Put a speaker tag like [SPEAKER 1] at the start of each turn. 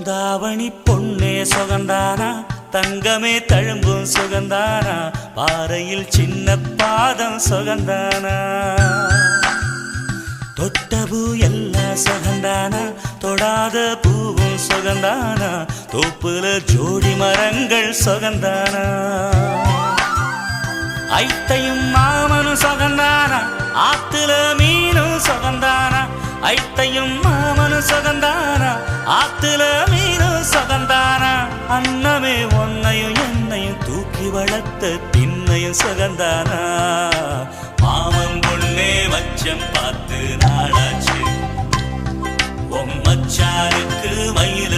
[SPEAKER 1] தாவணி பொன்னே சுகந்தானா தங்கமே தழும்பும் சுகந்தானா பாறையில் சின்ன பாதம் சுகந்தானா தொட்டபூ எல்லாம் சுகந்தானா தொடாத பூவும் சுகந்தானா தோப்புல ஜோடி மரங்கள் சுகந்தானா ஐத்தையும் மாமனும் சுகந்தானா ஆத்துல மீனும் சுகந்தானா ஐத்தையும் மாமனும் சுகந்தானா ஆத்துல மீனும் சுகந்தானா அன்னமே ஒன்னையும் என்னையும் தூக்கி வளர்த்த திண்ணையும் சுகந்தானா மாமன் பொண்ணே மச்சம் பார்த்து நாளாச்சு மச்சாருக்கு மயில